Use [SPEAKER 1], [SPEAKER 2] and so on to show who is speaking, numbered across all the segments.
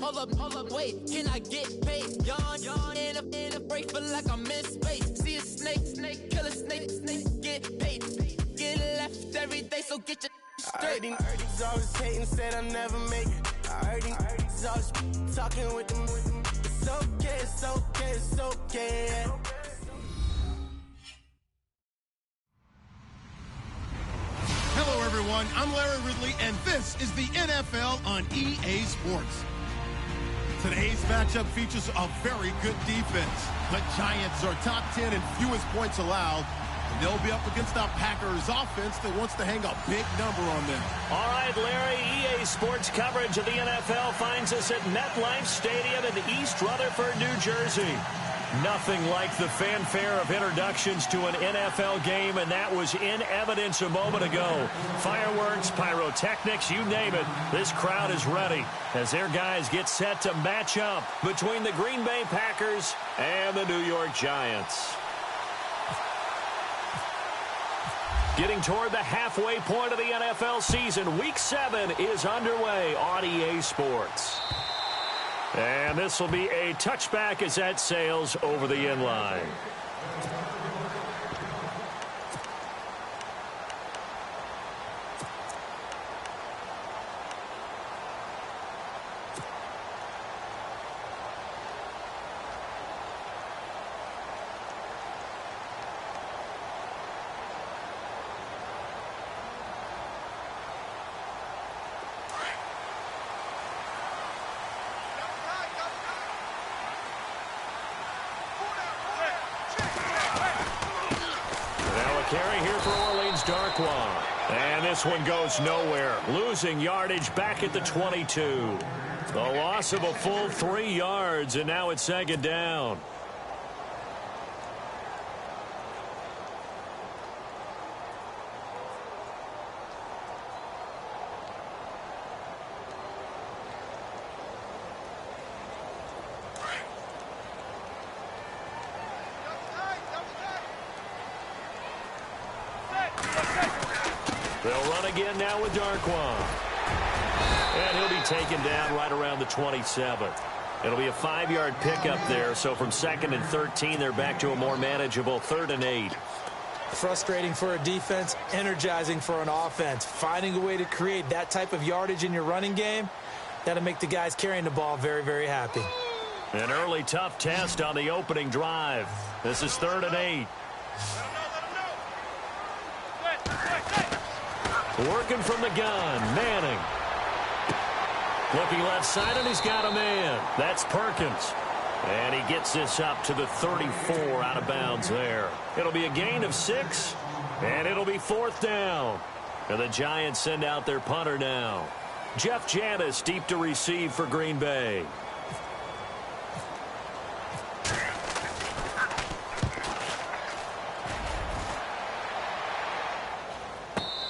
[SPEAKER 1] hold up, wait, can I get paid? Yawn, in a break, feel like I'm in space. See a snake, kill a snake, get paid. Get left every day, so get your straight.
[SPEAKER 2] I heard these always hating, said I never make it. I heard these always talking with them. It's okay, it's okay, it's okay.
[SPEAKER 3] Hello, everyone. I'm Larry Ridley, and this is the NFL on EA Sports. Today's matchup features a very good defense. The Giants are top 10 in fewest points allowed. And they'll be up against a Packers offense that wants to hang a big number on them.
[SPEAKER 4] All right, Larry, EA Sports coverage of the NFL finds us at MetLife Stadium in East Rutherford, New Jersey. Nothing like the fanfare of introductions to an NFL game, and that was in evidence a moment ago. Fireworks, pyrotechnics, you name it. This crowd is ready as their guys get set to match up between the Green Bay Packers and the New York Giants. Getting toward the halfway point of the NFL season, Week 7 is underway on EA Sports. And this will be a touchback as that sails over the end line. Carry here for Orleans Darkwa. And this one goes nowhere. Losing yardage back at the 22. The loss of a full 3 yards, and now it's second down. They'll run again now with Darkwa. And he'll be taken down right around the 27. It'll be a 5-yard pickup there. So from 2nd and 13, they're back to a more manageable 3rd and 8.
[SPEAKER 5] Frustrating for a defense, energizing for an offense. Finding a way to create that type of yardage in your running game, that'll make the guys carrying the ball very, very happy.
[SPEAKER 4] An early tough test on the opening drive. This is 3rd and 8. Working from the gun, Manning. Looking left side, and he's got a man. That's Perkins. And he gets this up to the 34 out of bounds there. It'll be a gain of 6, and it'll be 4th down. And the Giants send out their punter now. Jeff Janis deep to receive for Green Bay.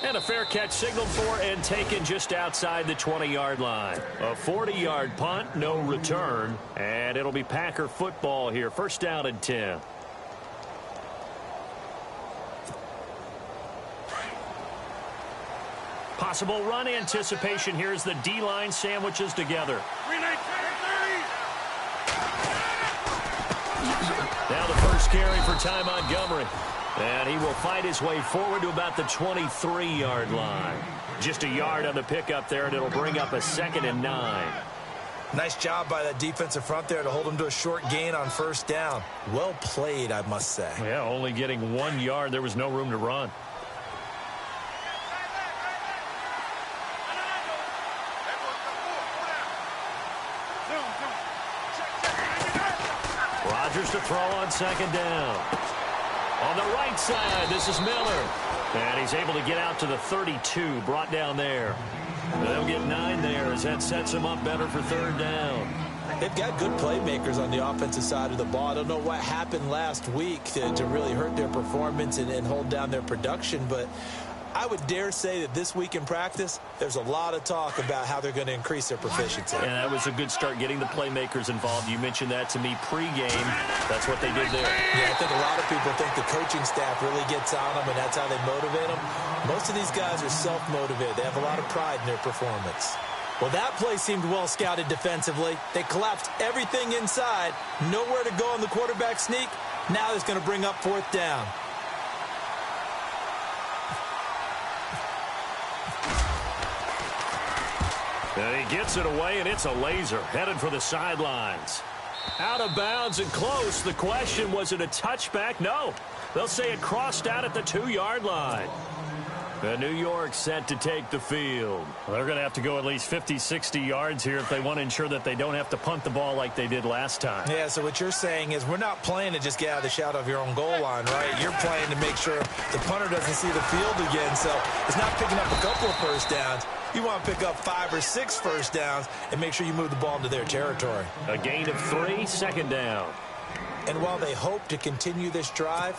[SPEAKER 4] And a fair catch signaled for and taken just outside the 20-yard line. A 40-yard punt, no return. And it'll be Packer football here. 1st down and 10. Possible run anticipation here as the D-line sandwiches together. Now the first carry for Ty Montgomery. And he will fight his way forward to about the 23-yard line. Just a yard on the pickup there, and it'll bring up a 2nd and 9.
[SPEAKER 5] Nice job by that defensive front there to hold him to a short gain on 1st down. Well played, I must say.
[SPEAKER 4] Yeah, only getting 1 yard. There was no room to run. Rodgers to throw on 2nd down. On the right side, this is Miller. And he's able to get out to the 32, brought down there. They'll get 9 there as that sets him up better for 3rd down.
[SPEAKER 5] They've got good playmakers on the offensive side of the ball. I don't know what happened last week to really hurt their performance and hold down their production, but I would dare say that this week in practice, there's a lot of talk about how they're going to increase their proficiency.
[SPEAKER 4] And that was a good start getting the playmakers involved. You mentioned that to me pregame. That's what they did there.
[SPEAKER 5] Yeah, I think a lot of people think the coaching staff really gets on them, and that's how they motivate them. Most of these guys are self-motivated. They have a lot of pride in their performance. Well, that play seemed well scouted defensively. They collapsed everything inside. Nowhere to go on the quarterback sneak. Now it's going to bring up 4th down.
[SPEAKER 4] And he gets it away, and it's a laser headed for the sidelines. Out of bounds and close. The question, was it a touchback? No. They'll say it crossed out at the 2-yard line. And New York set to take the field. Well, they're going to have to go at least 50, 60 yards here if they want to ensure that they don't have to punt the ball like they did last time.
[SPEAKER 5] Yeah, so what you're saying is we're not playing to just get out of the shadow of your own goal line, right? You're playing to make sure the punter doesn't see the field again. So it's not picking up a couple of first downs. You want to pick up 5 or 6 first downs and make sure you move the ball into their territory.
[SPEAKER 4] A gain of 3, 2nd down.
[SPEAKER 5] And while they hope to continue this drive,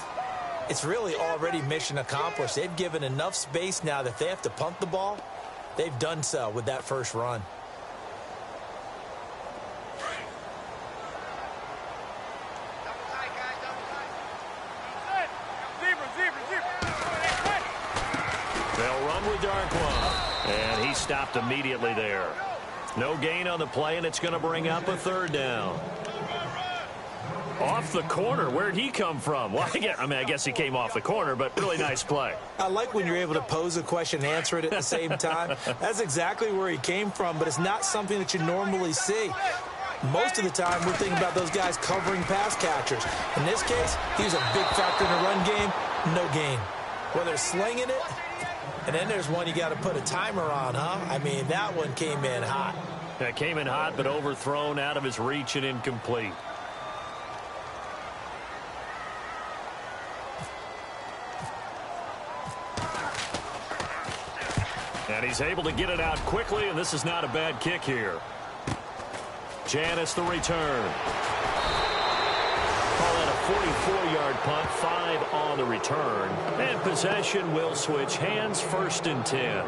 [SPEAKER 5] it's really already mission accomplished. They've given enough space now that if they have to punt the ball, they've done so with that first run.
[SPEAKER 4] They'll run with Darkwa, and he stopped immediately there. No gain on the play, and it's going to bring up a 3rd down. Off the corner. Where'd he come from? Well, I guess he came off the corner, but really nice play.
[SPEAKER 5] I like when you're able to pose a question and answer it at the same time. That's exactly where he came from, but it's not something that you normally see. Most of the time, we're thinking about those guys covering pass catchers. In this case, he was a big factor in the run game. No gain. Well, they're slinging it, and then there's one you got to put a timer on, huh? I mean, that one came in hot.
[SPEAKER 4] That came in hot, but overthrown, out of his reach, and incomplete. And he's able to get it out quickly, and this is not a bad kick here. Janis the return. Call that a 44-yard punt, 5 on the return. And possession will switch hands, 1st and 10.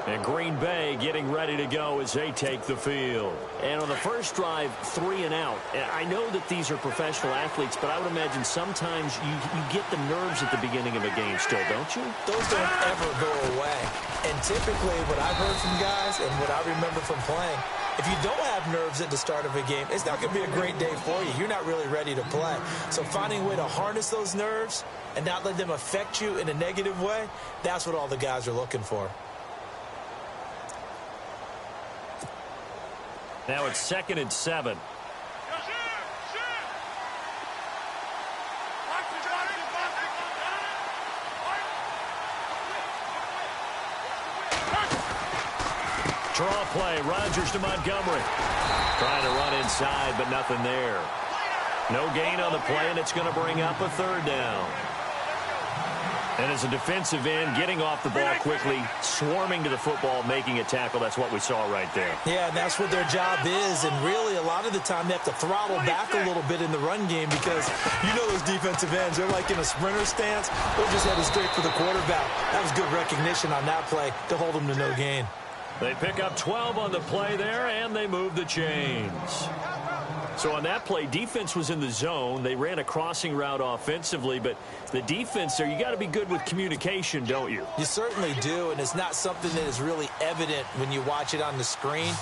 [SPEAKER 4] And Green Bay getting ready to go as they take the field. And on the first drive, 3 and out. I know that these are professional athletes, but I would imagine sometimes you get the nerves at the beginning of a game still, don't you?
[SPEAKER 5] Those don't ever go away. And typically what I've heard from guys and what I remember from playing, if you don't have nerves at the start of a game, it's not going to be a great day for you. You're not really ready to play. So finding a way to harness those nerves and not let them affect you in a negative way, that's what all the guys are looking for.
[SPEAKER 4] Now it's 2nd and 7. Draw play. Rodgers to Montgomery. Trying to run inside, but nothing there. No gain on the play, and it's going to bring up a 3rd down. And as a defensive end, getting off the ball quickly, swarming to the football, making a tackle, that's what we saw right there.
[SPEAKER 5] Yeah, and that's what their job is. And really, a lot of the time, they have to throttle back a little bit in the run game because you know those defensive ends, they're like in a sprinter stance. They're just headed straight for the quarterback. That was good recognition on that play to hold them to no gain.
[SPEAKER 4] They pick up 12 on the play there, and they move the chains. So on that play, defense was in the zone. They ran a crossing route offensively, but the defense there, you got to be good with communication, don't you?
[SPEAKER 5] You certainly do, and it's not something that is really evident when you watch it on the screen.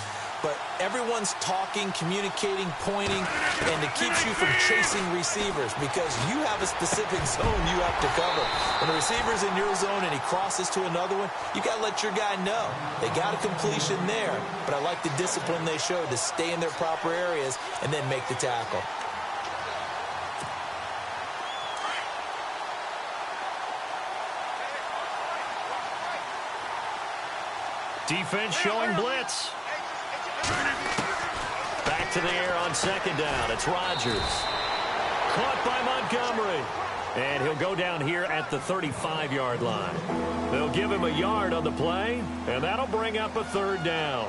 [SPEAKER 5] But everyone's talking, communicating, pointing, and it keeps you from chasing receivers because you have a specific zone you have to cover. When the receiver's in your zone and he crosses to another one, you got to let your guy know. They got a completion there, but I like the discipline they showed to stay in their proper areas and then make the tackle.
[SPEAKER 4] Defense showing blitz. Back to the air on 2nd down. It's Rodgers. Caught by Montgomery. And he'll go down here at the 35-yard line. They'll give him a yard on the play, and that'll bring up a 3rd down.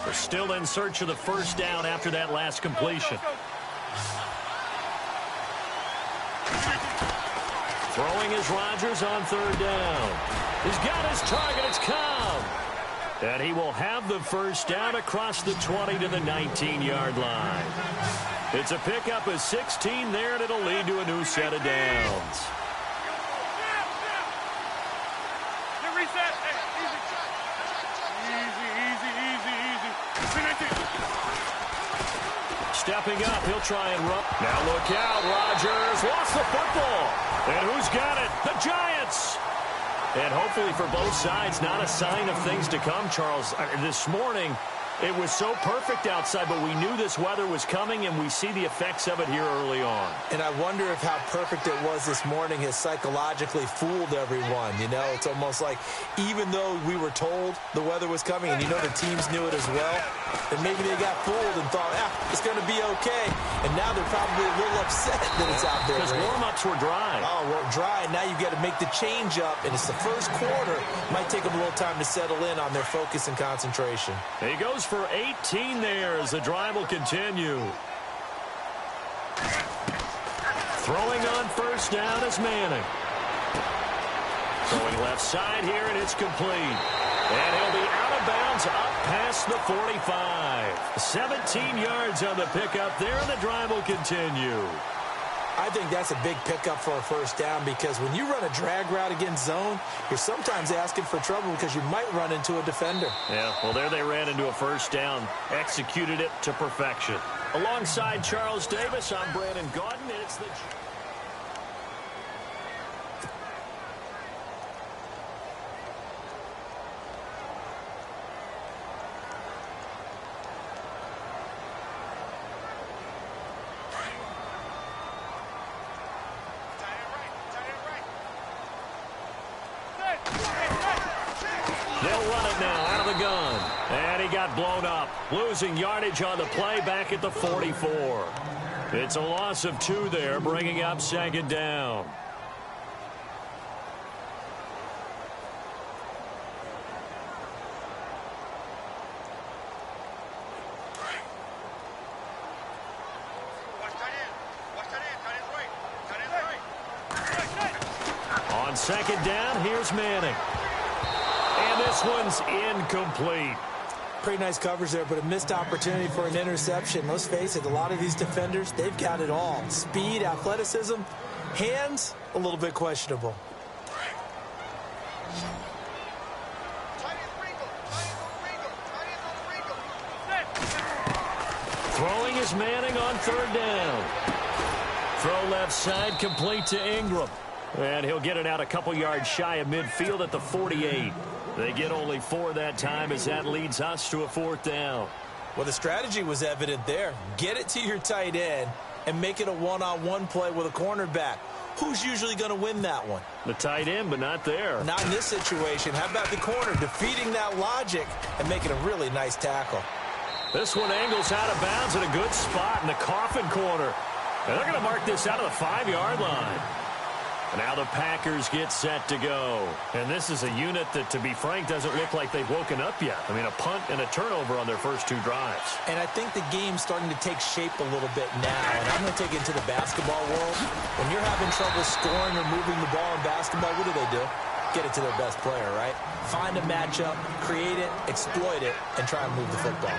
[SPEAKER 4] They're still in search of the 1st down after that last completion. Throwing is Rodgers on 3rd down. He's got his target. It's Cobb. And he will have the 1st down across the 20 to the 19-yard line. It's a pickup of 16 there, and it'll lead to a new set of downs. Stepping up, he'll try and run. Now look out, Rodgers lost the football. And who's got it? The Giants. And hopefully for both sides, not a sign of things to come, Charles. This morning, it was so perfect outside, but we knew this weather was coming, and we see the effects of it here early on.
[SPEAKER 5] And I wonder if how perfect it was this morning has psychologically fooled everyone. You know, it's almost like even though we were told the weather was coming, and you know the teams knew it as well, then maybe they got fooled and thought, it's going to be okay. And now they're probably a little upset that it's out there.
[SPEAKER 4] Because warm-ups were dry.
[SPEAKER 5] Oh, well, dry. Now you've got to make the change up, and it's the first quarter. Might take them a little time to settle in on their focus and concentration.
[SPEAKER 4] He goes for 18 there as the drive will continue. Throwing on first down is Manning. Throwing left side here, and it's complete. And he'll be out of bounds up past the 45. 17 yards on the pickup there, and the drive will continue.
[SPEAKER 5] I think that's a big pickup for a first down because when you run a drag route against zone, you're sometimes asking for trouble because you might run into a defender.
[SPEAKER 4] Yeah, well, there they ran into a first down, executed it to perfection. Alongside Charles Davis, I'm Brandon Gaudin. It's the... They'll run it now out of the gun. And he got blown up. Losing yardage on the play back at the 44. It's a loss of 2 there, bringing up second down. On second down, here's Manning. And this one's incomplete.
[SPEAKER 5] Pretty nice coverage there, but a missed opportunity for an interception. Let's face it, a lot of these defenders, they've got it all. Speed, athleticism, hands, a little bit questionable.
[SPEAKER 4] Throwing is Manning on third down. Throw left side, complete to Ingram. And he'll get it out a couple yards shy of midfield at the 48. They get only 4 that time as that leads us to a fourth down.
[SPEAKER 5] Well, the strategy was evident there. Get it to your tight end and make it a one-on-one play with a cornerback. Who's usually going to win that one?
[SPEAKER 4] The tight end, but not there.
[SPEAKER 5] Not in this situation. How about the corner defeating that logic and making a really nice tackle?
[SPEAKER 4] This one angles out of bounds at a good spot in the coffin corner. And they're going to mark this out of the 5-yard line. Now the Packers get set to go. And this is a unit that, to be frank, doesn't look like they've woken up yet. I mean, a punt and a turnover on their first 2 drives.
[SPEAKER 5] And I think the game's starting to take shape a little bit now. And I'm going to take it into the basketball world. When you're having trouble scoring or moving the ball in basketball, what do? Get it to their best player, right? Find a matchup, create it, exploit it, and try and move the football.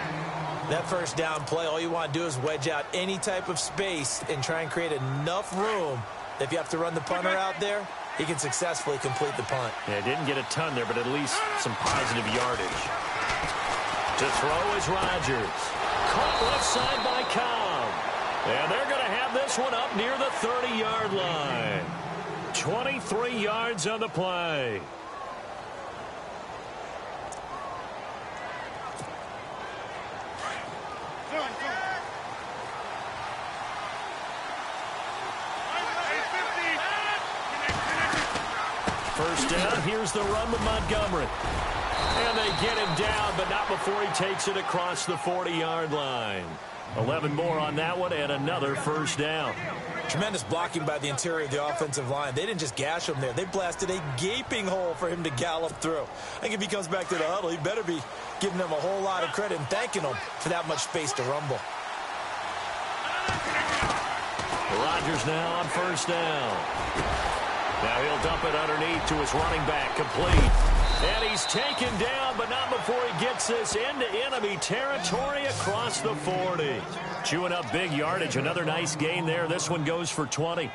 [SPEAKER 5] That first down play, all you want to do is wedge out any type of space and try and create enough room. If you have to run the punter out there, he can successfully complete the punt.
[SPEAKER 4] Yeah, didn't get a ton there, but at least some positive yardage. To throw is Rodgers. Caught left side by Cobb. And they're going to have this one up near the 30-yard line. 23 yards on the play. First down, here's the run with Montgomery. And they get him down, but not before he takes it across the 40-yard line. 11 more on that one, and another first down.
[SPEAKER 5] Tremendous blocking by the interior of the offensive line. They didn't just gash him there. They blasted a gaping hole for him to gallop through. I think if he comes back to the huddle, he better be giving them a whole lot of credit and thanking them for that much space to rumble.
[SPEAKER 4] Rodgers now on first down. Now he'll dump it underneath to his running back, complete. And he's taken down, but not before he gets this into enemy territory across the 40. Chewing up big yardage. Another nice gain there. This one goes for 20.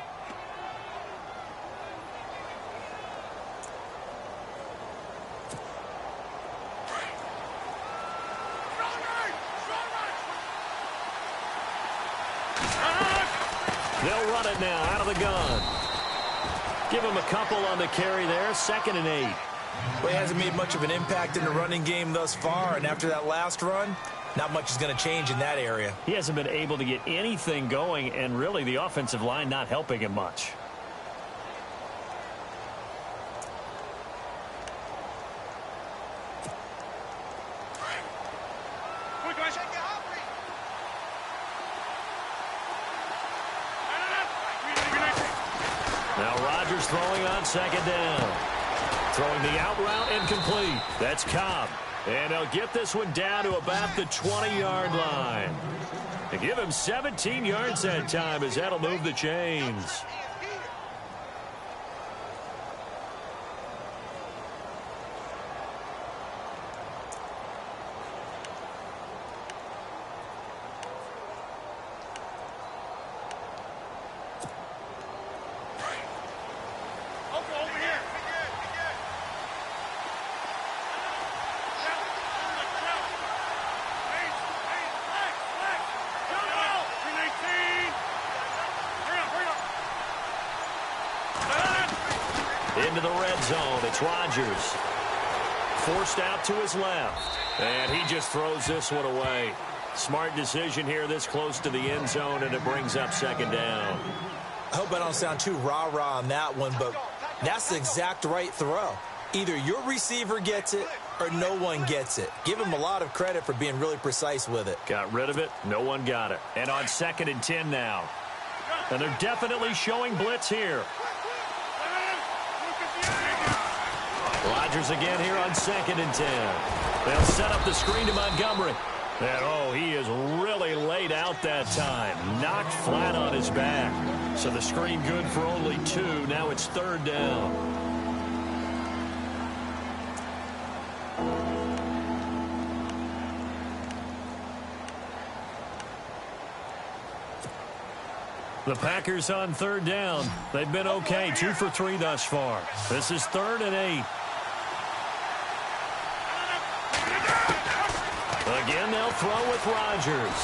[SPEAKER 4] They'll run it now out of the gun. Give him a couple on the carry there. 2nd and 8.
[SPEAKER 5] Well, he hasn't made much of an impact in the running game thus far, and after that last run, not much is going to change in that area.
[SPEAKER 4] He hasn't been able to get anything going, and really the offensive line not helping him much. Now Rodgers throwing on 2nd down. Throwing the out route incomplete. That's Cobb. And he'll get this one down to about the 20-yard line. To give him 17 yards that time, as that'll move the chains. Into the red zone. It's Rodgers. Forced out to his left. And he just throws this one away. Smart decision here this close to the end zone, and it brings up 2nd down.
[SPEAKER 5] I hope I don't sound too rah-rah on that one, but that's the exact right throw. Either your receiver gets it or no one gets it. Give him a lot of credit for being really precise with it.
[SPEAKER 4] Got rid of it. No one got it. And on 2nd and 10 now. And they're definitely showing blitz here. Rodgers again here on 2nd and 10. They'll set up the screen to Montgomery. And, oh, he is really laid out that time. Knocked flat on his back. So the screen good for only 2. Now it's 3rd down. The Packers on 3rd down. They've been okay. 2 for 3 thus far. This is 3rd and 8. Again, they'll throw with Rodgers.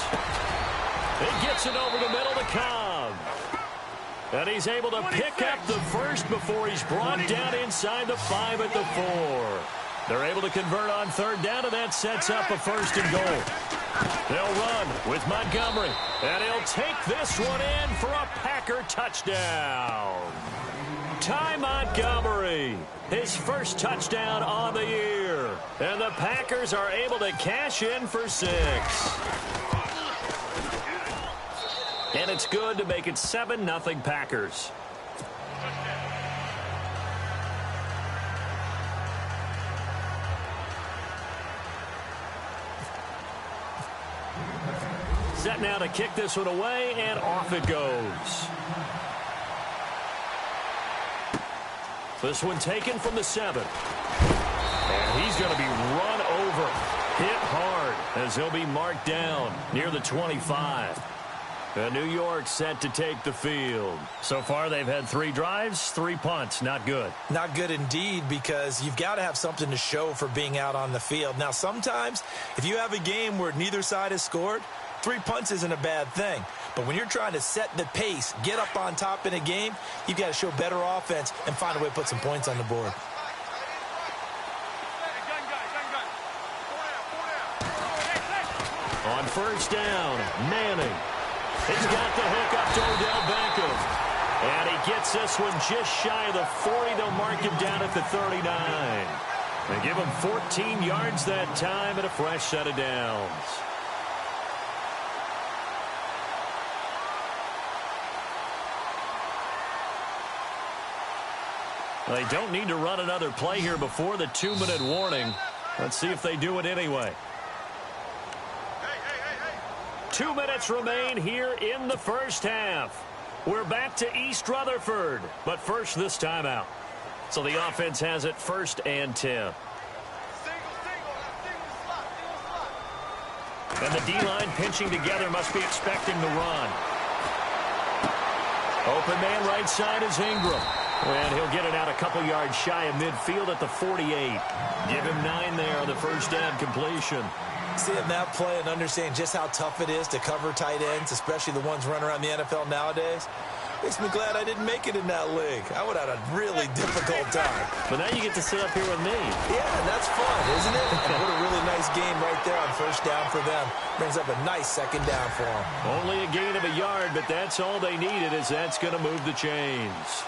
[SPEAKER 4] He gets it over the middle to Cobb. And he's able to pick up the first before he's brought down inside the 5 at the 4. They're able to convert on 3rd down, and that sets up a 1st and goal. They'll run with Montgomery, and he'll take this one in for a Packer touchdown. Ty Montgomery, his first touchdown on the year. And the Packers are able to cash in for 6. And it's good to make it 7-0 Packers. Set now to kick this one away, and off it goes. This one taken from the 7. And he's going to be run over, hit hard, as he'll be marked down near the 25. And New York set to take the field. So far, they've had 3 drives, 3 punts. Not good.
[SPEAKER 5] Not good indeed, because you've got to have something to show for being out on the field. Now, sometimes, if you have a game where neither side has scored, 3 punts isn't a bad thing. But when you're trying to set the pace, get up on top in a game, you've got to show better offense and find a way to put some points on the board.
[SPEAKER 4] On 1st down, Manning. He's got the hook up to Odell Beckham. And he gets this one just shy of the 40. They'll mark him down at the 39. They give him 14 yards that time and a fresh set of downs. They don't need to run another play here before the 2-minute warning. Let's see if they do it anyway. 2 minutes remain here in the first half. We're back to East Rutherford, but first this timeout. So the offense has it 1st and 10. And the D-line pinching together must be expecting the run. Open man right side is Ingram. And he'll get it out a couple yards shy of midfield at the 48. Give him 9 there on the 1st down completion.
[SPEAKER 5] Seeing that play and understanding just how tough it is to cover tight ends, especially the ones running around the NFL nowadays, makes me glad I didn't make it in that league. I would have had a really difficult time.
[SPEAKER 4] But now you get to sit up here with me.
[SPEAKER 5] Yeah, that's fun, isn't it? And what a really nice game right there on first down for them. Brings up a nice second down for them.
[SPEAKER 4] Only a gain of a yard, but that's all they needed, as that's going to move the chains.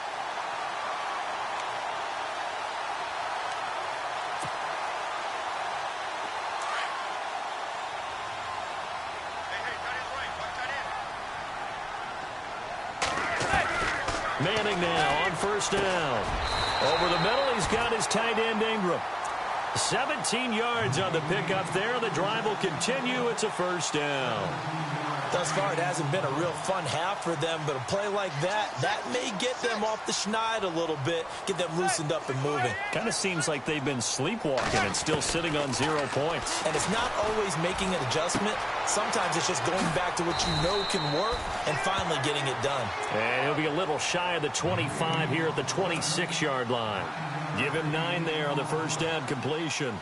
[SPEAKER 4] Manning now on first down. Over the middle, he's got his tight end Ingram. 17 yards on the pickup there. The drive will continue. It's a first down.
[SPEAKER 5] Thus far, it hasn't been a real fun half for them, but a play like that may get them off the schneid a little bit, get them loosened up and moving.
[SPEAKER 4] Kind of seems like they've been sleepwalking and still sitting on 0 points.
[SPEAKER 5] And it's not always making an adjustment. Sometimes it's just going back to what you know can work and finally getting it done.
[SPEAKER 4] And he'll be a little shy of the 25 here at the 26-yard line. Give him 9 there on the first down completion.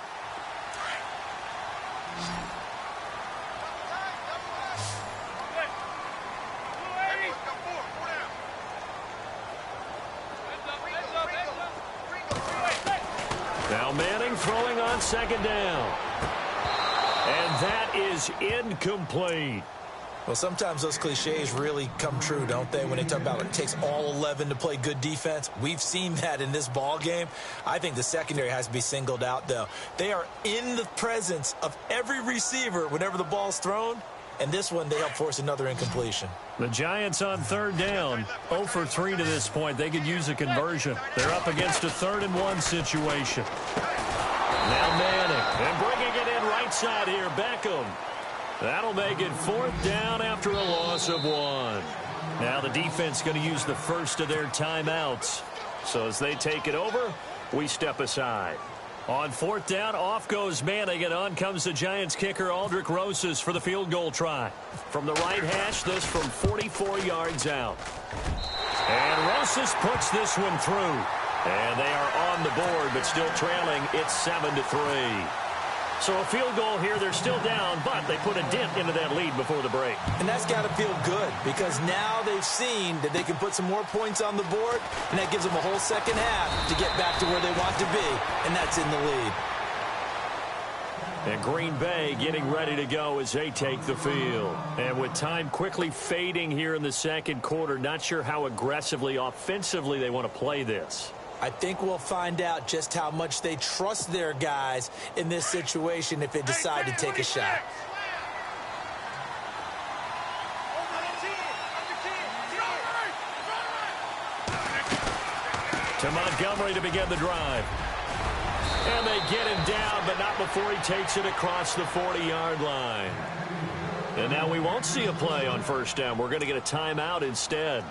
[SPEAKER 4] Now Manning throwing on second down. And that is incomplete.
[SPEAKER 5] Well, sometimes those cliches really come true, don't they, when they talk about it takes all 11 to play good defense. We've seen that in this ball game. I think the secondary has to be singled out, though. They are in the presence of every receiver whenever the ball's thrown, and this one they help force another incompletion.
[SPEAKER 4] The Giants on third down, 0 for 3 to this point. They could use a conversion. They're up against a 3rd-and-1 situation. Now Manning, and bringing it in right side here, Beckham. That'll make it 4th down after a loss of 1. Now the defense going to use the first of their timeouts. So as they take it over, we step aside. On 4th down, off goes Manning, and on comes the Giants kicker, Aldrick Rosas, for the field goal try. From the right hash, this from 44 yards out. And Rosas puts this one through. And they are on the board, but still trailing. It's 7-3. So a field goal here. They're still down, but they put a dent into that lead before the break.
[SPEAKER 5] And that's got to feel good, because now they've seen that they can put some more points on the board, and that gives them a whole second half to get back to where they want to be, and that's in the lead.
[SPEAKER 4] And Green Bay getting ready to go as they take the field. And with time quickly fading here in the second quarter, not sure how aggressively, offensively they want to play this.
[SPEAKER 5] I think we'll find out just how much they trust their guys in this situation if they decide to take a shot.
[SPEAKER 4] To Montgomery to begin the drive. And they get him down, but not before he takes it across the 40-yard line. And now we won't see a play on first down. We're going to get a timeout instead,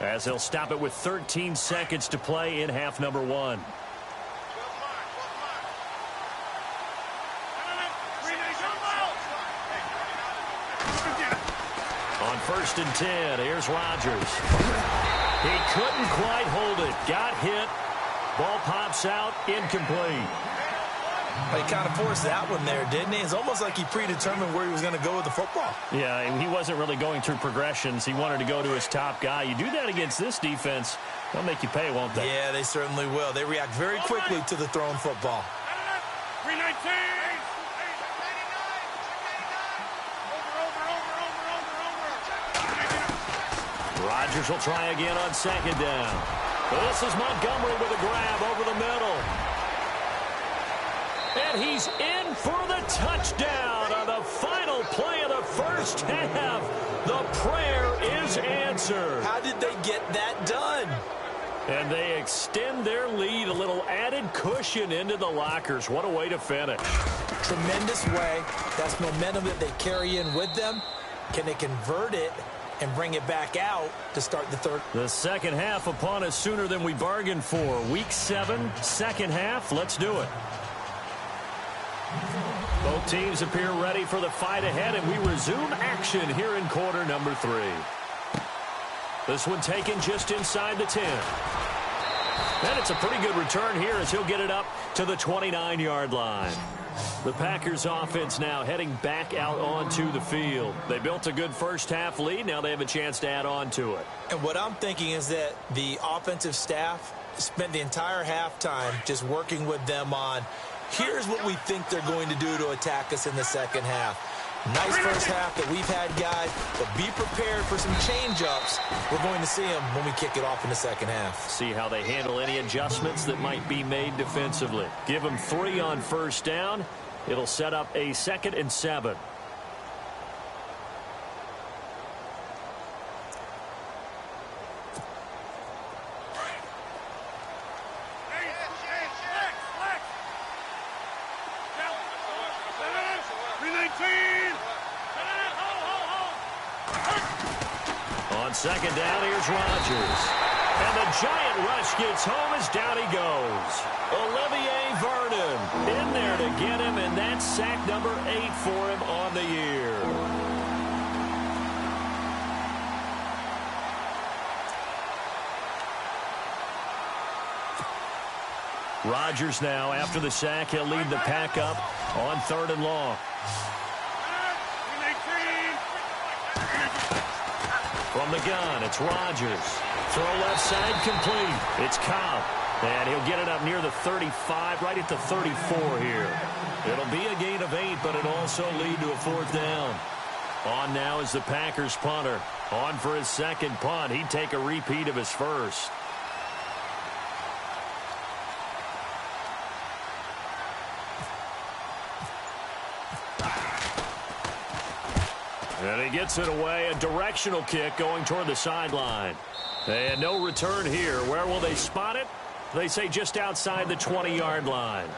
[SPEAKER 4] as they'll stop it with 13 seconds to play in half number 1. On 1st and 10, here's Rodgers. He couldn't quite hold it. Got hit. Ball pops out. Incomplete.
[SPEAKER 5] He kind of forced that one there, didn't he? It's almost like he predetermined where he was going to go with the football.
[SPEAKER 4] Yeah, he wasn't really going through progressions. He wanted to go to his top guy. You do that against this defense, they'll make you pay, won't they?
[SPEAKER 5] Yeah, they certainly will. They react very quickly to the thrown football.
[SPEAKER 6] 319.
[SPEAKER 4] Rodgers will try again on second down. This is Montgomery with a grab over the middle. And he's in for the touchdown on the final play of the first half. The prayer is answered.
[SPEAKER 5] How did they get that done?
[SPEAKER 4] And they extend their lead, a little added cushion into the lockers. What a way to finish.
[SPEAKER 5] Tremendous way. That's momentum that they carry in with them. Can they convert it and bring it back out to start the third?
[SPEAKER 4] The second half upon us sooner than we bargained for. Week 7, second half. Let's do it. Both teams appear ready for the fight ahead, and we resume action here in quarter number 3. This one taken just inside the 10. And it's a pretty good return here as he'll get it up to the 29-yard line. The Packers offense now heading back out onto the field. They built a good first half lead. Now they have a chance to add on to it.
[SPEAKER 5] And what I'm thinking is that the offensive staff spent the entire halftime just working with them on, here's what we think they're going to do to attack us in the second half. Nice first half that we've had, guys, but be prepared for some change-ups. We're going to see them when we kick it off in the second half.
[SPEAKER 4] See how they handle any adjustments that might be made defensively. Give them 3 on first down. It'll set up a 2nd and 7. On second down, here's Rodgers. And the giant rush gets home as down he goes. Olivier Vernon in there to get him, and that's sack number 8 for him on the year. Rodgers now, after the sack, he'll lead the pack up on 3rd and long. From the gun, it's Rodgers. Throw left side complete. It's Cobb. And he'll get it up near the 35, right at the 34 here. It'll be a gain of 8, but it'll also lead to a 4th down. On now is the Packers punter. On for his second punt. He'd take a repeat of his first. And he gets it away. A directional kick going toward the sideline. And no return here. Where will they spot it? They say just outside the 20-yard line.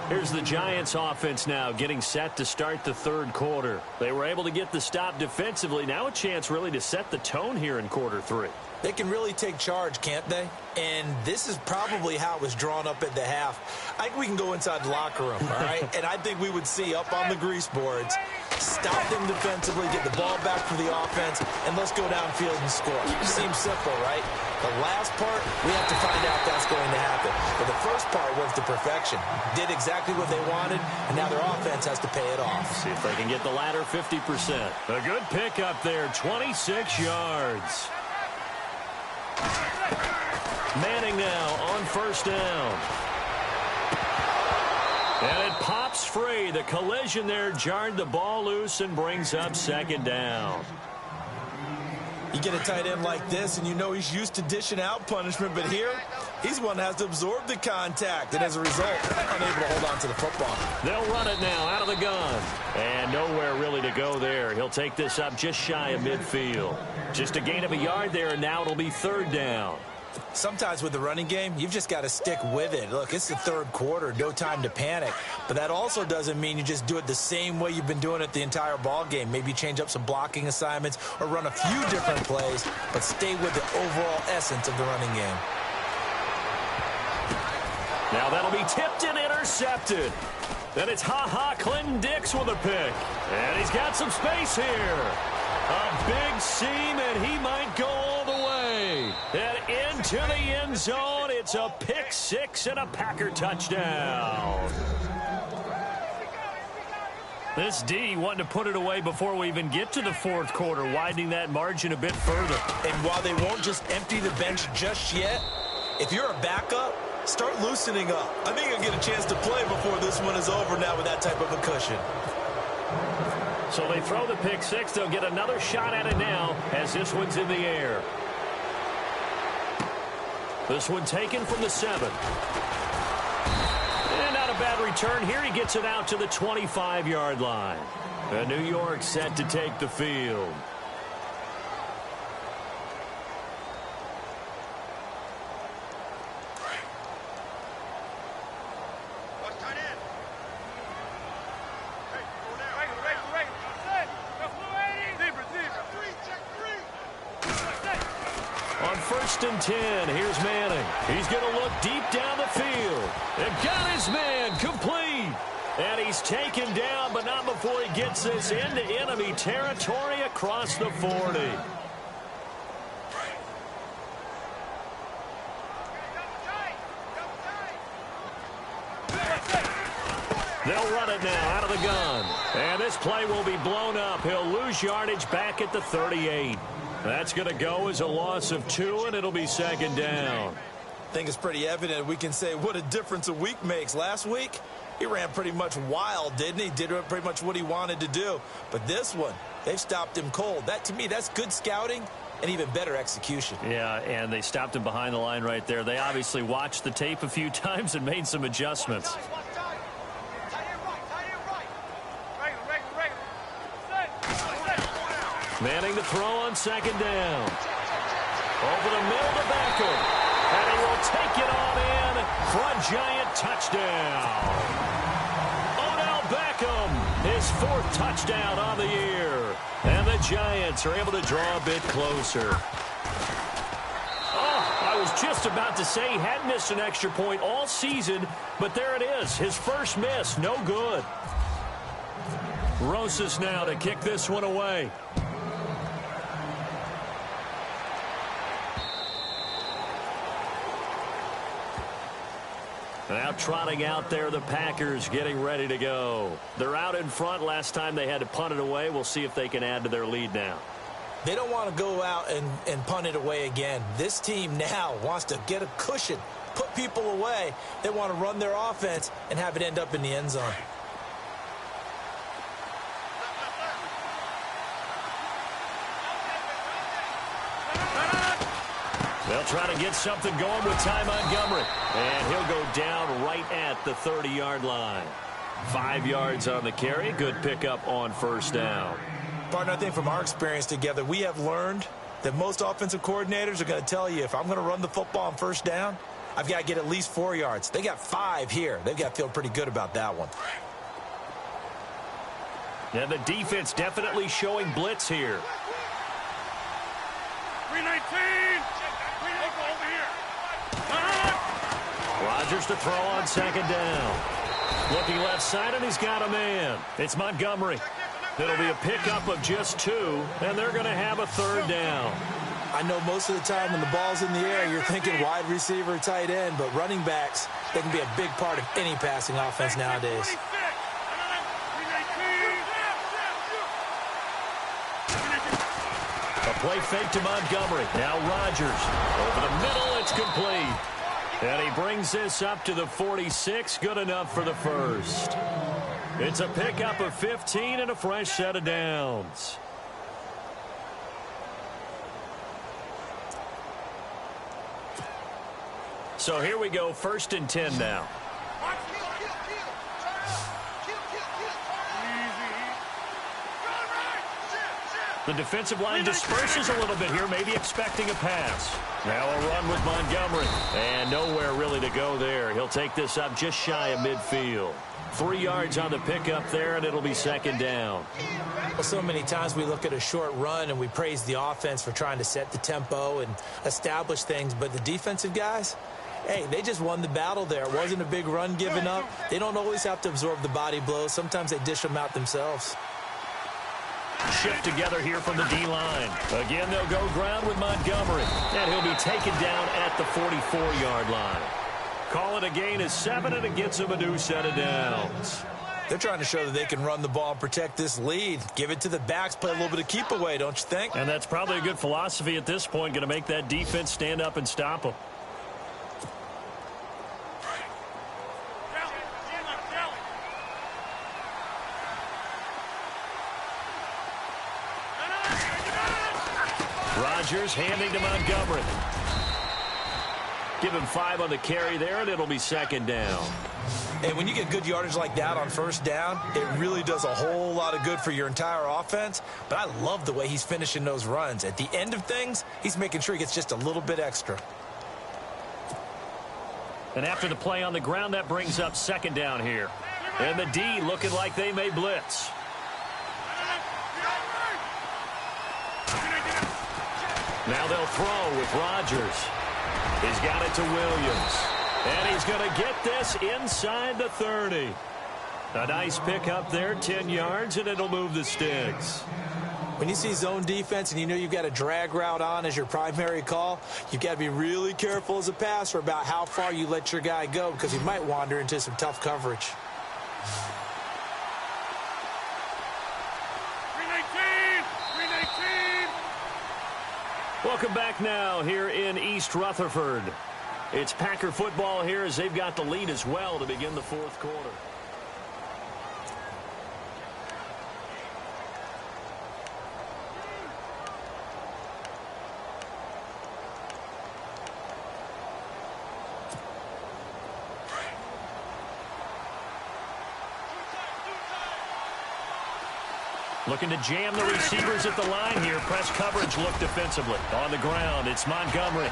[SPEAKER 4] Here's the Giants offense now getting set to start the 3rd quarter. They were able to get the stop defensively. Now a chance really to set the tone here in quarter 3.
[SPEAKER 5] They can really take charge, can't they? And this is probably how it was drawn up at the half. I think we can go inside the locker room, all right? And I think we would see up on the grease boards, stop them defensively, get the ball back for the offense, and let's go downfield and score. Seems simple, right? The last part, we have to find out that's going to happen. But the first part was to perfection. Did exactly what they wanted, and now their offense has to pay it off.
[SPEAKER 4] See if they can get the latter 50%. A good pick up there, 26 yards. Manning now on first down. And it pops free. The collision there jarred the ball loose and brings up 2nd down.
[SPEAKER 5] You get a tight end like this, and you know he's used to dishing out punishment, but here, he's one that has to absorb the contact, and as a result, unable to hold on to the football.
[SPEAKER 4] They'll run it now out of the gun. And nowhere really to go there. He'll take this up just shy of midfield. Just a gain of a yard there, and now it'll be 3rd down.
[SPEAKER 5] Sometimes with the running game, you've just got to stick with it. Look, it's the 3rd quarter, no time to panic. But that also doesn't mean you just do it the same way you've been doing it the entire ball game. Maybe change up some blocking assignments or run a few different plays, but stay with the overall essence of the running game.
[SPEAKER 4] Now that'll be tipped and intercepted. Then it's Clinton Dix with a pick. And he's got some space here. A big seam, and he might go all the way. And into the end zone. It's a pick 6 and a Packer touchdown. This D wanting to put it away before we even get to the 4th quarter, widening that margin a bit further.
[SPEAKER 5] And while they won't just empty the bench just yet, if you're a backup, start loosening up. I think you'll get a chance to play before this one is over now with that type of a cushion.
[SPEAKER 4] So they throw the pick 6. They'll get another shot at it now as this one's in the air. This one taken from the 7. And not a bad return here. He gets it out to the 25-yard line. And New York set to take the field. On 1st and 10, here's Manning. He's going to look deep down the field. And got his man complete. And he's taken down, but not before he gets this into enemy territory across the 40. They'll run it now out of the gun. And this play will be blown up. He'll lose yardage back at the 38. That's going to go as a loss of 2, and it'll be second down.
[SPEAKER 5] I think it's pretty evident. We can say what a difference a week makes. Last week, he ran pretty much wild, didn't he? Did pretty much what he wanted to do. But this one, they've stopped him cold. That, to me, that's good scouting and even better execution.
[SPEAKER 4] Yeah, and they stopped him behind the line right there. They obviously watched the tape a few times and made some adjustments. Manning to throw on second down. Over the middle to Beckham. And he will take it on in for a giant touchdown. Odell Beckham, his 4th touchdown on the year. And the Giants are able to draw a bit closer. Oh, I was just about to say he hadn't missed an extra point all season, but there it is. His first miss, no good. Rosas now to kick this one away. Now trotting out there, the Packers getting ready to go. They're out in front. Last time they had to punt it away. We'll see if they can add to their lead now.
[SPEAKER 5] They don't want to go out and punt it away again. This team now wants to get a cushion, put people away. They want to run their offense and have it end up in the end zone.
[SPEAKER 4] They'll try to get something going with Ty Montgomery. And he'll go down right at the 30-yard line. 5 yards on the carry. Good pickup on first down.
[SPEAKER 5] Partner, I think from our experience together, we have learned that most offensive coordinators are going to tell you, if I'm going to run the football on first down, I've got to get at least 4 yards. They got 5 here. They've got to feel pretty good about that one.
[SPEAKER 4] And the defense definitely showing blitz here.
[SPEAKER 6] 319.
[SPEAKER 4] Rodgers to throw on second down. Looking left side, and he's got a man. It's Montgomery. It'll be a pickup of just 2, and they're going to have a 3rd down.
[SPEAKER 5] I know most of the time when the ball's in the air, you're thinking wide receiver, tight end, but running backs, they can be a big part of any passing offense nowadays.
[SPEAKER 4] A play fake to Montgomery. Now Rodgers. Over the middle, it's complete. And he brings this up to the 46. Good enough for the first. It's a pickup of 15 and a fresh set of downs. So here we go, 1st and 10 now. The defensive line disperses a little bit here, maybe expecting a pass. Now a run with Montgomery. And nowhere really to go there. He'll take this up just shy of midfield. 3 yards on the pickup there, and it'll be second down.
[SPEAKER 5] Well, so many times we look at a short run and we praise the offense for trying to set the tempo and establish things. But the defensive guys, hey, they just won the battle there. It wasn't a big run given up. They don't always have to absorb the body blows. Sometimes they dish them out themselves.
[SPEAKER 4] Shift together here from the D-line. Again, they'll go ground with Montgomery. And he'll be taken down at the 44-yard line. Call it a gain of 7, and it gets him a new set of downs.
[SPEAKER 5] They're trying to show that they can run the ball and protect this lead. Give it to the backs, play a little bit of keep away, don't you think?
[SPEAKER 4] And that's probably a good philosophy at this point, going to make that defense stand up and stop them. Rodgers handing to Montgomery. Give him 5 on the carry there, and it'll be second down.
[SPEAKER 5] And when you get good yardage like that on first down, it really does a whole lot of good for your entire offense. But I love the way he's finishing those runs. At the end of things, he's making sure he gets just a little bit extra.
[SPEAKER 4] And after the play on the ground, that brings up second down here. And the D looking like they may blitz. Now they'll throw with Rodgers. He's got it to Williams. And he's going to get this inside the 30. A nice pickup there, 10 yards, and it'll move the sticks.
[SPEAKER 5] When you see zone defense and you know you've got a drag route on as your primary call, you've got to be really careful as a passer about how far you let your guy go because he might wander into some tough coverage.
[SPEAKER 4] Welcome back now here in East Rutherford. It's Packer football here as they've got the lead as well to begin the fourth quarter. Looking to jam the receivers at the line here. Press coverage look defensively. On the ground, it's Montgomery.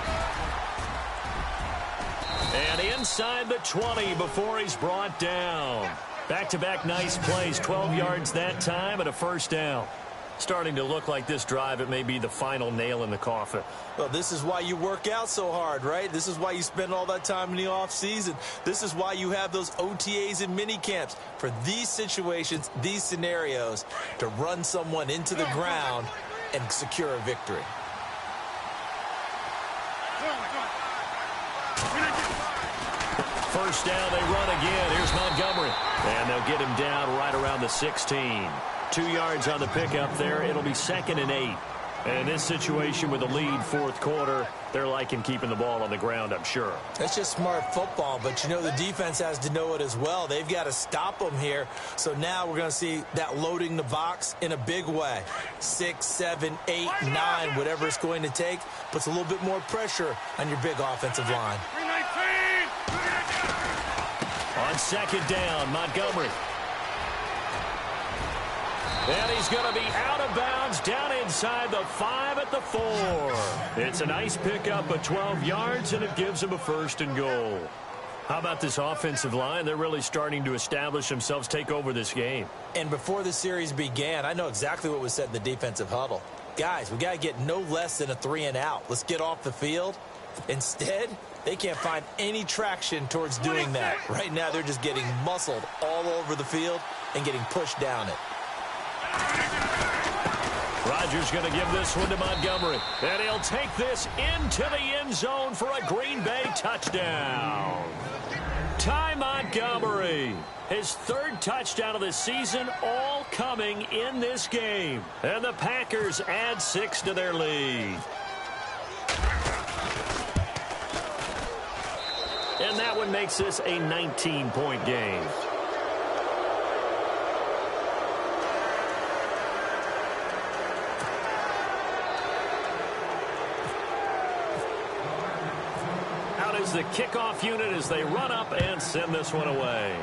[SPEAKER 4] And inside the 20 before he's brought down. Back-to-back nice plays. 12 yards that time and a first down. Starting to look like this drive, it may be the final nail in the coffin.
[SPEAKER 5] Well, this is why you work out so hard, right? This is why you spend all that time in the offseason. This is why you have those OTAs and mini camps for these situations, these scenarios, to run someone into the ground and secure a victory.
[SPEAKER 4] First down, they run again. Here's Montgomery. And they'll get him down right around the 16. 2 yards on the pickup there. It'll be 2nd and 8. And in this situation with a lead fourth quarter, they're liking keeping the ball on the ground, I'm sure.
[SPEAKER 5] That's just smart football, but you know the defense has to know it as well. They've got to stop them here. So now we're going to see that loading the box in a big way. 6, 7, 8, 9, whatever it's going to take, puts a little bit more pressure on your big offensive line.
[SPEAKER 6] 319.
[SPEAKER 4] On second down, Montgomery. And he's going to be out of bounds down inside the 5 at the 4. It's a nice pickup of 12 yards, and it gives him a 1st and goal. How about this offensive line? They're really starting to establish themselves, take over this game.
[SPEAKER 5] And before the series began, I know exactly what was said in the defensive huddle. Guys, we got to get no less than a 3 and out. Let's get off the field. Instead, they can't find any traction towards doing that. Right now, they're just getting muscled all over the field and getting pushed down it.
[SPEAKER 4] Rodgers going to give this one to Montgomery. And he'll take this into the end zone for a Green Bay touchdown. Ty Montgomery, his 3rd touchdown of the season, all coming in this game. And the Packers add 6 to their lead. And that one makes this a 19-point game. The kickoff unit as they run up and send this one away.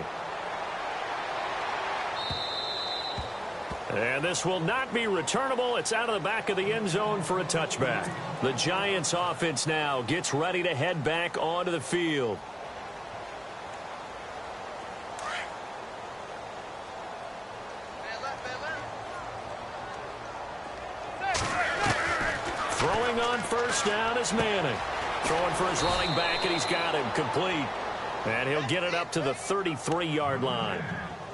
[SPEAKER 4] And this will not be returnable. It's out of the back of the end zone for a touchback. The Giants offense now gets ready to head back onto the field. Throwing on first down is Manning. Throwing for his running back, and he's got him complete. And he'll get it up to the 33-yard line.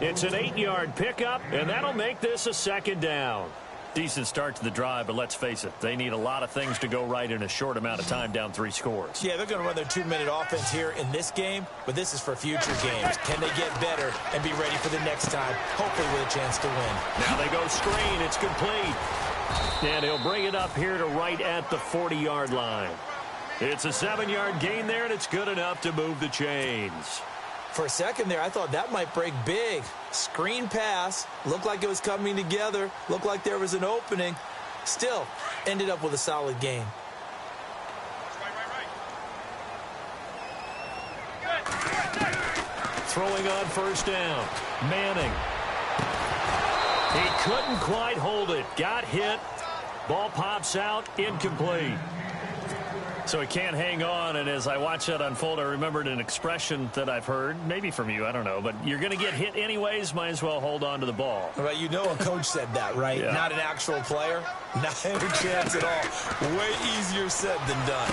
[SPEAKER 4] It's an 8-yard pickup, and that'll make this a 2nd down. Decent start to the drive, but let's face it, they need a lot of things to go right in a short amount of time down 3 scores.
[SPEAKER 5] Yeah, they're going to run their 2-minute offense here in this game, but this is for future games. Can they get better and be ready for the next time, hopefully with a chance to win?
[SPEAKER 4] Now they go screen. It's complete. And he'll bring it up here to right at the 40-yard line. It's a 7-yard gain there, and it's good enough to move the chains.
[SPEAKER 5] For a second there, I thought that might break big. Screen pass, looked like it was coming together, looked like there was an opening. Still, ended up with a solid gain.
[SPEAKER 4] Throwing on first down, Manning. He couldn't quite hold it. Got hit. Ball pops out, incomplete. So he can't hang on, and as I watch that unfold, I remembered an expression that I've heard, maybe from you, I don't know, but you're going to get hit anyways, might as well hold on to the ball.
[SPEAKER 5] Well, you know a coach said that, right?
[SPEAKER 4] Yeah.
[SPEAKER 5] Not an actual player. Not any chance at all. Way easier said than done.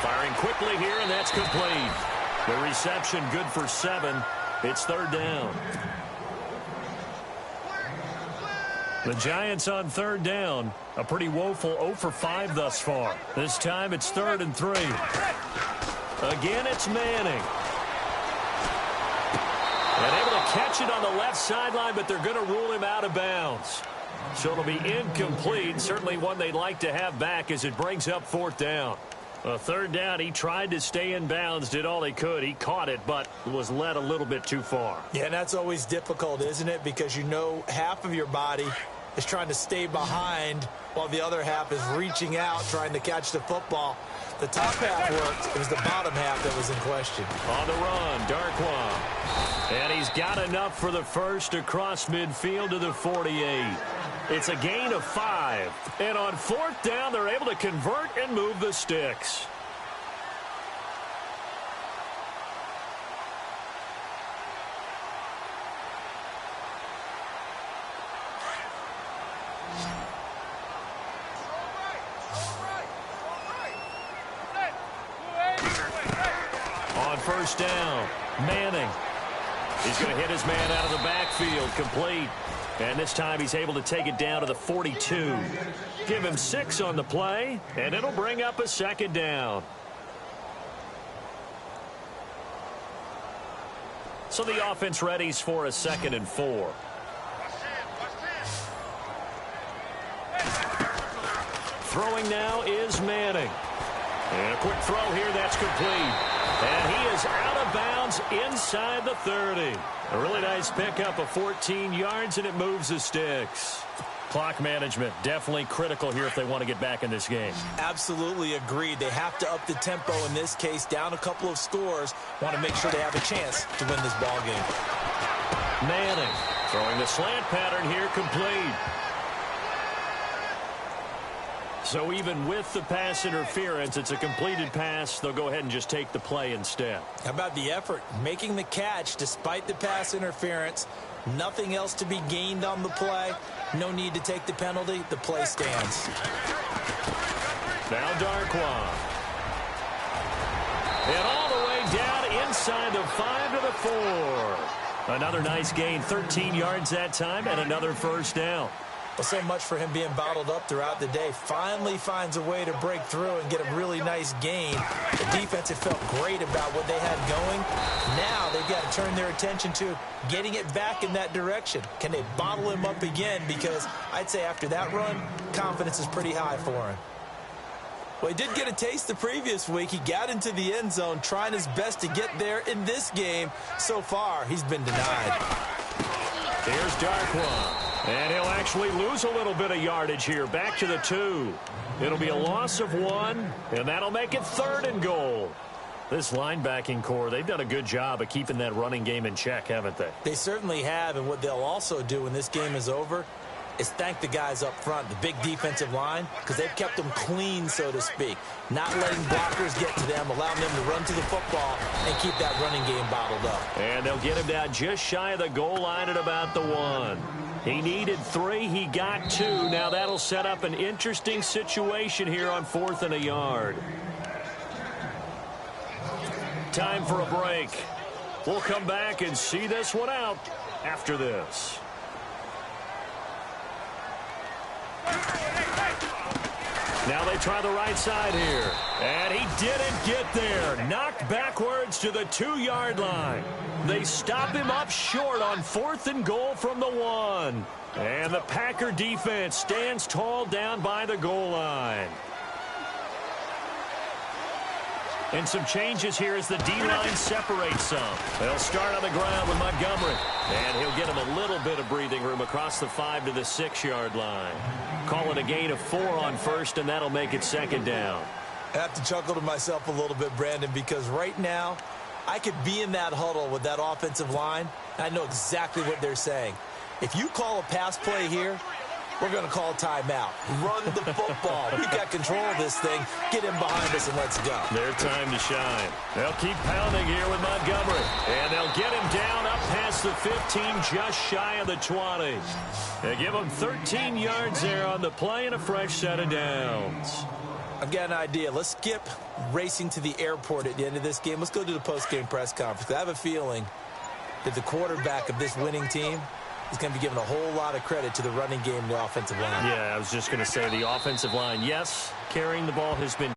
[SPEAKER 4] Firing quickly here, and that's complete. The reception good for 7. It's 3rd down. The Giants on 3rd down. A pretty woeful 0 for 5 thus far. This time it's 3rd and 3. Again, it's Manning. And able to catch it on the left sideline, but they're going to rule him out of bounds. So it'll be incomplete. Certainly one they'd like to have back as it brings up 4th down. A 3rd down, he tried to stay in bounds, did all he could. He caught it, but was led a little bit too far.
[SPEAKER 5] Yeah, and that's always difficult, isn't it? Because you know half of your body is trying to stay behind while the other half is reaching out, trying to catch the football. The top half worked. It was the bottom half that was in question.
[SPEAKER 4] On the run, Darkwa. And he's got enough for the first across midfield to the 48. It's a gain of 5. And on 4th down, they're able to convert and move the sticks. On 1st down, Manning. He's going to hit his man out of the backfield, complete. And this time he's able to take it down to the 42. Give him 6 on the play, and it'll bring up a 2nd down. So the offense readies for a 2nd and 4. Throwing now is Manning. And a quick throw here, that's complete. And he is out of bounds inside the 30. A really nice pickup of 14 yards, and it moves the sticks. Clock management, definitely critical here if they want to get back in this game.
[SPEAKER 5] Absolutely agreed. They have to up the tempo in this case, down a couple of scores. Want to make sure they have a chance to win this ball game.
[SPEAKER 4] Manning throwing the slant pattern here, complete. So even with the pass interference, it's a completed pass. They'll go ahead and just take the play instead.
[SPEAKER 5] How about the effort? Making the catch despite the pass interference. Nothing else to be gained on the play. No need to take the penalty. The play stands.
[SPEAKER 4] Now Darkwa. And all the way down inside the 5 to the 4. Another nice gain, 13 yards that time, and another 1st down.
[SPEAKER 5] Well, so much for him being bottled up throughout the day. Finally finds a way to break through and get a really nice gain. The defense had felt great about what they had going. Now they've got to turn their attention to getting it back in that direction. Can they bottle him up again? Because I'd say after that run, confidence is pretty high for him. Well, he did get a taste the previous week. He got into the end zone, trying his best to get there in this game. So far, he's been denied.
[SPEAKER 4] Here's Darkwa. And he'll actually lose a little bit of yardage here. Back to the 2. It'll be a loss of 1, and that'll make it 3rd and goal. This linebacking core, they've done a good job of keeping that running game in check, haven't they?
[SPEAKER 5] They certainly have, and what they'll also do when this game is over is thank the guys up front, the big defensive line, because they've kept them clean, so to speak. Not letting blockers get to them, allowing them to run to the football and keep that running game bottled up.
[SPEAKER 4] And they'll get him down just shy of the goal line at about the 1. He needed 3. He got 2. Now that'll set up an interesting situation here on 4th and a yard. Time for a break. We'll come back and see this one out after this. Now they try the right side here. And he didn't get there. Knocked backwards to the 2-yard line. They stop him up short on 4th and goal from the 1. And the Packer defense stands tall down by the goal line. And some changes here as the D-line separates some. They'll start on the ground with Montgomery. And he'll get him a little bit of breathing room across the 5 to the 6-yard line. Call it a gain of 4 on 1st, and that'll make it 2nd down.
[SPEAKER 5] I have to chuckle to myself a little bit, Brandon, because right now I could be in that huddle with that offensive line, and I know exactly what they're saying. If you call a pass play here, we're going to call a timeout. Run the football. We've got control of this thing. Get him behind us and let's go.
[SPEAKER 4] Their time to shine. They'll keep pounding here with Montgomery. And they'll get him down up past the 15, just shy of the 20. They give him 13 yards there on the play and a fresh set of downs.
[SPEAKER 5] I've got an idea. Let's skip racing to the airport at the end of this game. Let's go to the post-game press conference. I have a feeling that the quarterback of this winning team is going to be given a whole lot of credit to the running game and the offensive line.
[SPEAKER 4] Yeah, I was just going to say the offensive line, yes, carrying the ball has been